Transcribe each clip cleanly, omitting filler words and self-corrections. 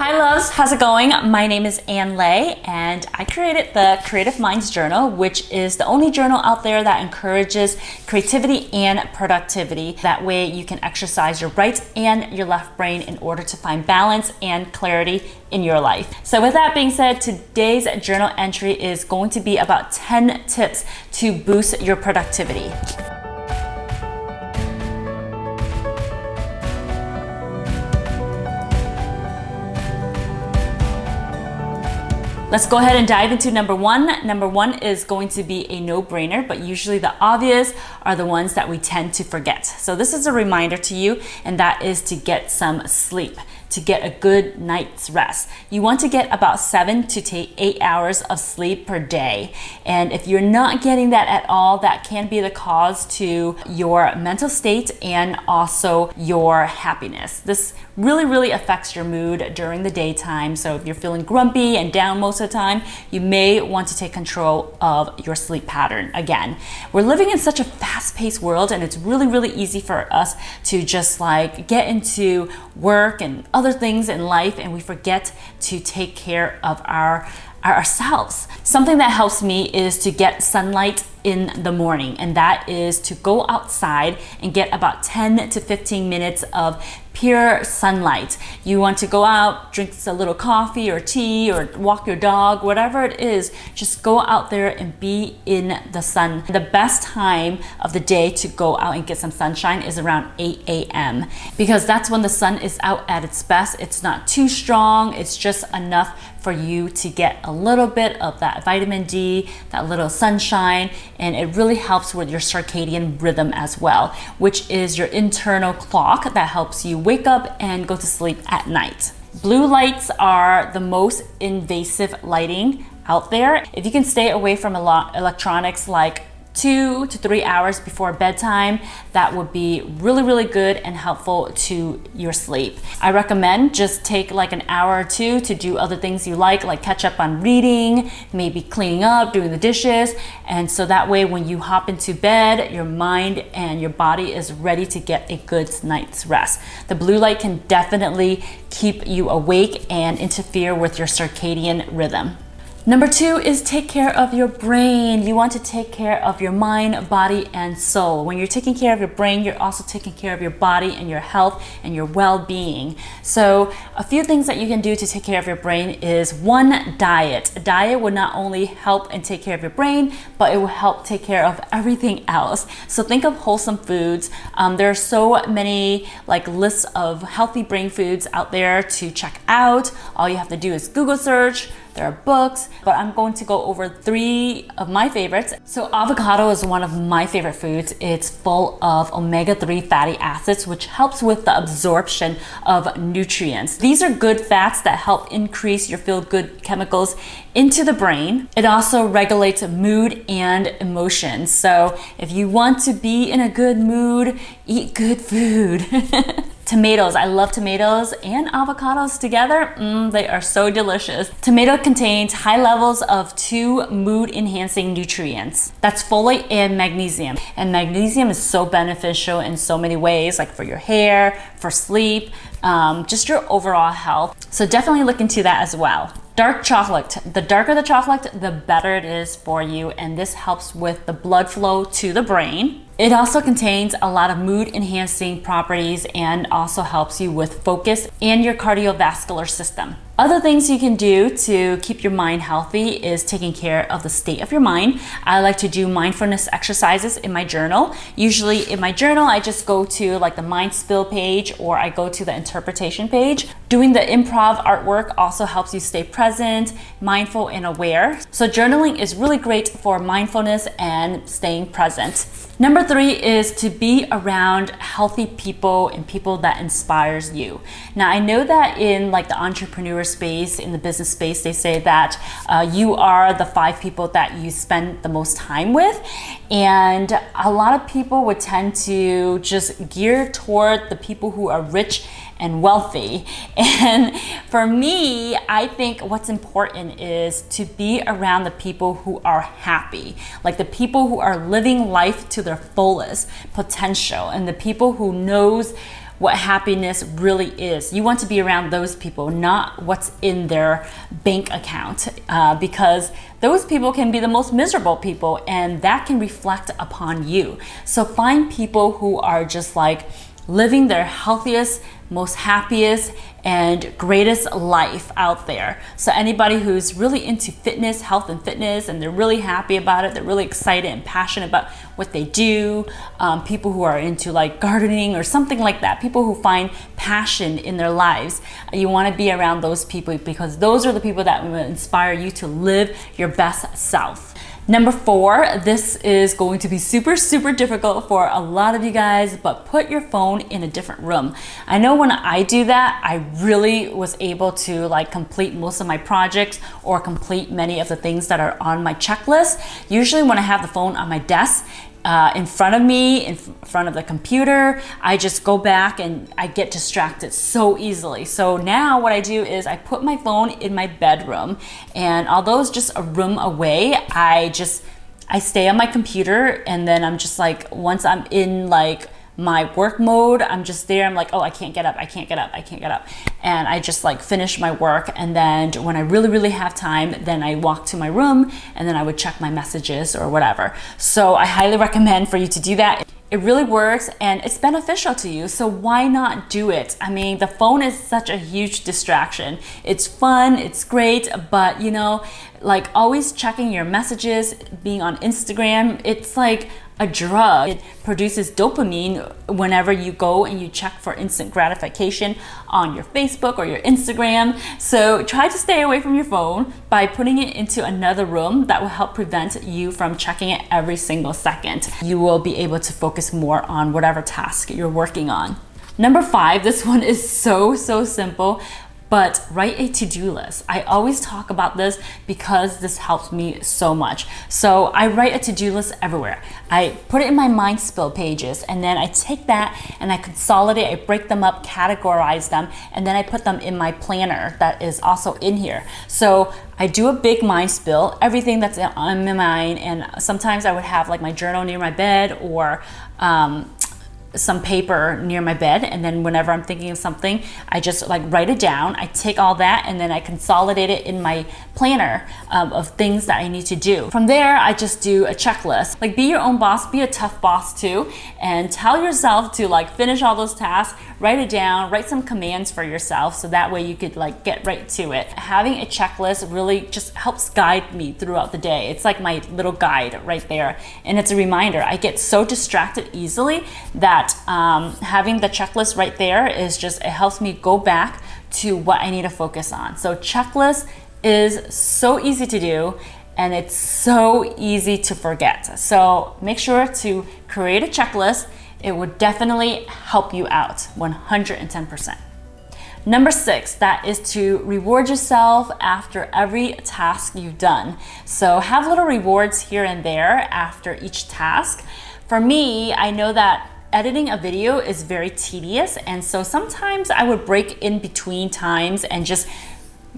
Hi loves, how's it going? My name is Ann Lay and I created the Creative Minds Journal, which is the only journal out there that encourages creativity and productivity. That way you can exercise your right and your left brain in order to find balance and clarity in your life. So with that being said, today's journal entry is going to be about 10 tips to boost your productivity. Let's go ahead and dive into number one. Number one is going to be a no-brainer, but usually the obvious are the ones that we tend to forget. So this is a reminder to you, and that is to get some sleep, to get a good night's rest. You want to get about 7 to 8 hours of sleep per day. And if you're not getting that at all, that can be the cause to your mental state and also your happiness. This really affects your mood during the daytime. So if you're feeling grumpy and down most of the time, you may want to take control of your sleep pattern again. We're living in such a fast-paced world, and it's really easy for us to just like get into work and other things in life, and we forget to take care of ourselves. Something that helps me is to get sunlight in the morning, and that is to go outside and get about 10 to 15 minutes of pure sunlight. You want to go out, drink a little coffee or tea or walk your dog, whatever it is, just go out there and be in the sun. The best time of the day to go out and get some sunshine is around 8 a.m. because that's when the sun is out at its best. It's not too strong, it's just enough for you to get a little bit of that vitamin D, that little sunshine, and it really helps with your circadian rhythm as well, which is your internal clock that helps you wake up and go to sleep at night. Blue lights are the most invasive lighting out there. If you can stay away from electronics like 2 to 3 hours before bedtime, that would be really good and helpful to your sleep. I recommend just take like an hour or two to do other things you like catch up on reading, maybe cleaning up, doing the dishes, and so that way when you hop into bed, your mind and your body is ready to get a good night's rest. The blue light can definitely keep you awake and interfere with your circadian rhythm. Number two is take care of your brain. You want to take care of your mind, body, and soul. When you're taking care of your brain, you're also taking care of your body and your health and your well-being. So a few things that you can do to take care of your brain is one, diet. A diet will not only help and take care of your brain, but it will help take care of everything else. So think of wholesome foods. There are so many lists of healthy brain foods out there to check out. All you have to do is Google search. There are books, but I'm going to go over 3 of my favorites. So avocado is one of my favorite foods. It's full of omega-3 fatty acids, which helps with the absorption of nutrients. These are good fats that help increase your feel-good chemicals into the brain. It also regulates mood and emotions. So if you want to be in a good mood, eat good food. Tomatoes, I love tomatoes and avocados together. They are so delicious. Tomato contains high levels of 2 mood-enhancing nutrients. That's folate and magnesium. And magnesium is so beneficial in so many ways, like for your hair, for sleep, just your overall health. So definitely look into that as well. Dark chocolate. The darker the chocolate, the better it is for you, and this helps with the blood flow to the brain. It also contains a lot of mood-enhancing properties and also helps you with focus and your cardiovascular system. Other things you can do to keep your mind healthy is taking care of the state of your mind. I like to do mindfulness exercises in my journal. Usually in my journal, I just go to the mind spill page, or I go to the interpretation page. Doing the improv artwork also helps you stay present, mindful, and aware. So journaling is really great for mindfulness and staying present. Number 3 is to be around healthy people and people that inspires you. Now I know that in the entrepreneur space, in the business space, they say that you are the 5 people that you spend the most time with, and a lot of people would tend to just gear toward the people who are rich and wealthy. And for me, I think what's important is to be around the people who are happy, the people who are living life to their fullest potential, and the people who knows what happiness really is. You want to be around those people, not what's in their bank account, because those people can be the most miserable people, and that can reflect upon you. So find people who are just like living their healthiest, most happiest, and greatest life out there. So anybody who's really into fitness, health and fitness, and they're really happy about it, they're really excited and passionate about what they do, people who are into like gardening or something like that, people who find passion in their lives, you want to be around those people, because those are the people that will inspire you to live your best self. Number 4, this is going to be super, super difficult for a lot of you guys, but put your phone in a different room. I know when I do that, I really was able to like complete most of my projects or complete many of the things that are on my checklist. Usually when I have the phone on my desk, in front of me, in front of the computer, I just go back and I get distracted so easily. So now what I do is I put my phone in my bedroom, and although it's just a room away, I stay on my computer, and then I'm just like, once I'm in like my work mode, I'm just there. I'm like, oh, I can't get up. And I just like finish my work. And then when I really, really have time, then I walk to my room and then I would check my messages or whatever. So I highly recommend for you to do that. It really works and it's beneficial to you. So why not do it? I mean, the phone is such a huge distraction. It's fun, it's great, but you know, like always checking your messages, being on Instagram, it's like a drug. It produces dopamine whenever you go and you check for instant gratification on your Facebook or your Instagram. So try to stay away from your phone by putting it into another room. That will help prevent you from checking it every single second. You will be able to focus more on whatever task you're working on. Number 5, this one is so simple. But write a to-do list. I always talk about this because this helps me so much. So I write a to-do list everywhere. I put it in my Mindspill pages, and then I take that and I consolidate, I break them up, categorize them, and then I put them in my planner that is also in here. So I do a big Mindspill, everything that's on my mind, and sometimes I would have like my journal near my bed or some paper near my bed, and then whenever I'm thinking of something, I just like write it down. I take all that and then I consolidate it in my planner of things that I need to do. From there, I just do a checklist. Like, be your own boss, be a tough boss too, and tell yourself to like finish all those tasks, write it down, write some commands for yourself so that way you could like get right to it. Having a checklist really just helps guide me throughout the day. It's like my little guide right there, and it's a reminder. I get so distracted easily that having the checklist right there is just, it helps me go back to what I need to focus on. So checklist is so easy to do and it's so easy to forget. So make sure to create a checklist. It would definitely help you out 110%. Number 6, that is to reward yourself after every task you've done. So have little rewards here and there after each task. For me, I know that editing a video is very tedious, and so sometimes I would break in between times and just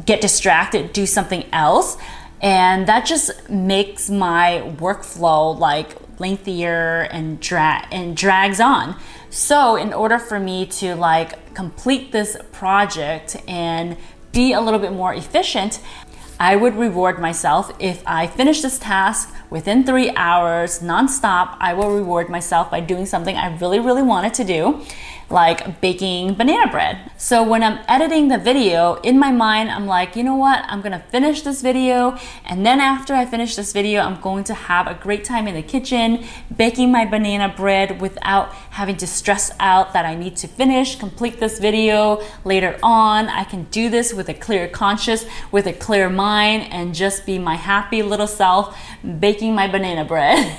get distracted, do something else, and that just makes my workflow like lengthier and drags on. So in order for me to like complete this project and be a little bit more efficient, I would reward myself. If I finish this task within 3 hours nonstop, I will reward myself by doing something I really, really wanted to do, like baking banana bread. So when I'm editing the video, in my mind, I'm like, you know what? I'm gonna finish this video, and then after I finish this video, I'm going to have a great time in the kitchen, baking my banana bread without having to stress out that I need to complete this video later on. I can do this with a clear conscience, with a clear mind, and just be my happy little self baking my banana bread.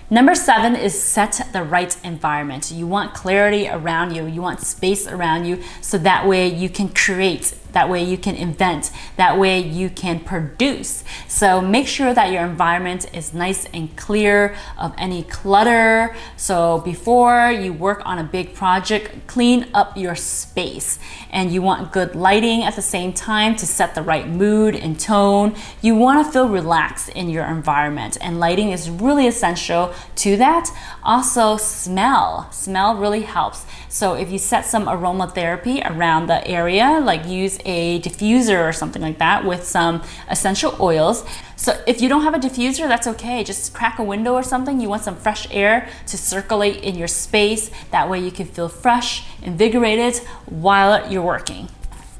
Number 7 is set the right environment. You want clarity around you. You want space around you, so that way you can create That way you can invent. That way you can produce. So make sure that your environment is nice and clear of any clutter. So before you work on a big project, clean up your space. And you want good lighting at the same time to set the right mood and tone. You want to feel relaxed in your environment, and lighting is really essential to that. Also, smell really helps. So if you set some aromatherapy around the area, like use a diffuser or something like that with some essential oils. So if you don't have a diffuser, that's okay. Just crack a window or something. You want some fresh air to circulate in your space. That way you can feel fresh, invigorated while you're working.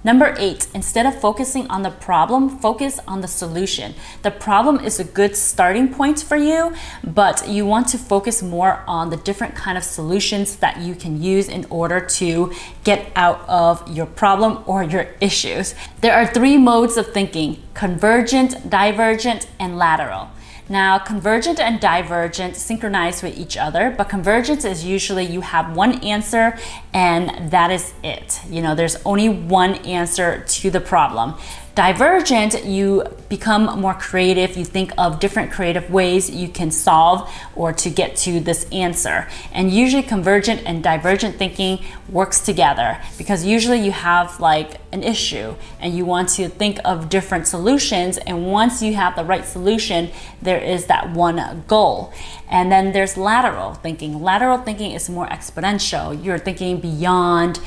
Number 8, instead of focusing on the problem, focus on the solution. The problem is a good starting point for you, but you want to focus more on the different kind of solutions that you can use in order to get out of your problem or your issues. There are 3 modes of thinking: convergent, divergent, and lateral. Now, convergent and divergent synchronize with each other, but convergence is usually you have one answer and that is it. You know, there's only one answer to the problem. Divergent, you become more creative. You think of different creative ways you can solve or to get to this answer. And usually convergent and divergent thinking works together, because usually you have like an issue and you want to think of different solutions. And once you have the right solution, there is that one goal. And then there's lateral thinking. Lateral thinking is more exponential. You're thinking beyond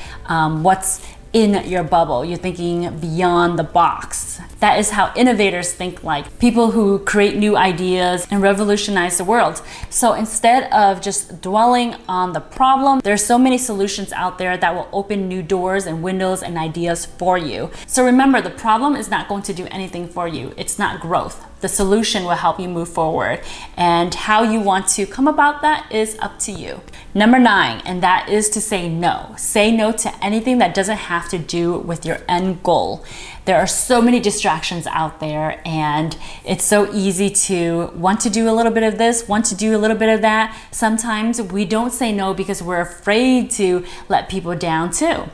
what's in your bubble. You're thinking beyond the box. That is how innovators think, like people who create new ideas and revolutionize the world. So instead of just dwelling on the problem, there's so many solutions out there that will open new doors and windows and ideas for you. So remember, the problem is not going to do anything for you. It's not growth. The solution will help you move forward, and how you want to come about that is up to you. Number 9, and that is to say no. Say no to anything that doesn't have to do with your end goal. There are so many distractions out there, and it's so easy to want to do a little bit of this, want to do a little bit of that. Sometimes we don't say no because we're afraid to let people down too.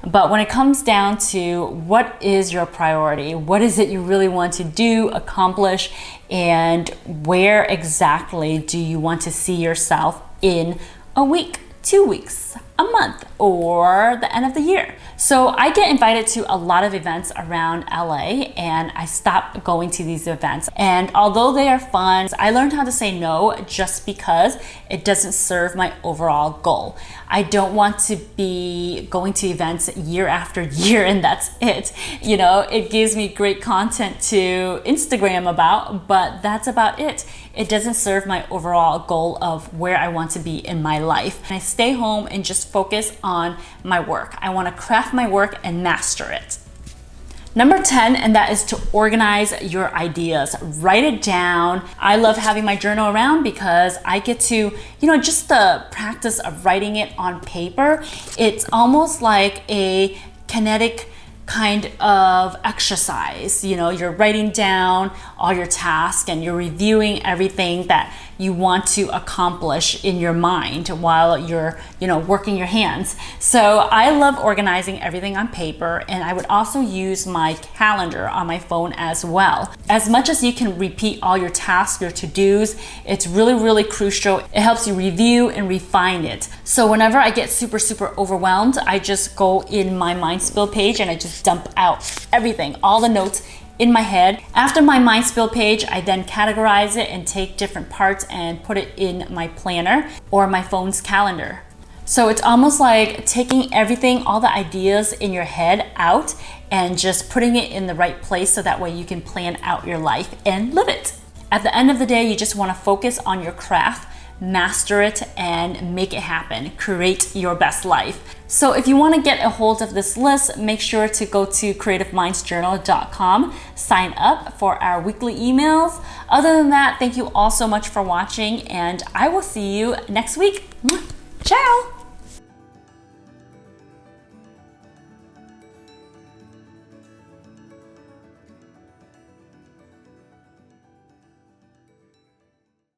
But when it comes down to what is your priority, what is it you really want to do, accomplish, and where exactly do you want to see yourself in a week, 2 weeks, a month, or the end of the year? So I get invited to a lot of events around LA, and I stopped going to these events. And although they are fun, I learned how to say no just because it doesn't serve my overall goal. I don't want to be going to events year after year and that's it. You know, it gives me great content to Instagram about, but that's about it. It doesn't serve my overall goal of where I want to be in my life. And I stay home and just focus on my work. I want to craft my work and master it. Number 10, and that is to organize your ideas. Write it down. I love having my journal around because I get to, just the practice of writing it on paper. It's almost like a kinetic kind of exercise. You're writing down all your tasks and you're reviewing everything that you want to accomplish in your mind while you're, working your hands. So I love organizing everything on paper, and I would also use my calendar on my phone as well. As much as you can repeat all your tasks, your to-dos, it's really, really crucial. It helps you review and refine it. So whenever I get super, super overwhelmed, I just go in my MindSpill page and I just dump out everything, all the notes in my head. After my MindSpill page, I then categorize it and take different parts and put it in my planner or my phone's calendar. So it's almost like taking everything, all the ideas in your head out and just putting it in the right place so that way you can plan out your life and live it. At the end of the day, you just want to focus on your craft, master it, and make it happen. Create your best life. So if you want to get a hold of this list, make sure to go to creativemindsjournal.com, sign up for our weekly emails. Other than that, thank you all so much for watching, and I will see you next week. Ciao!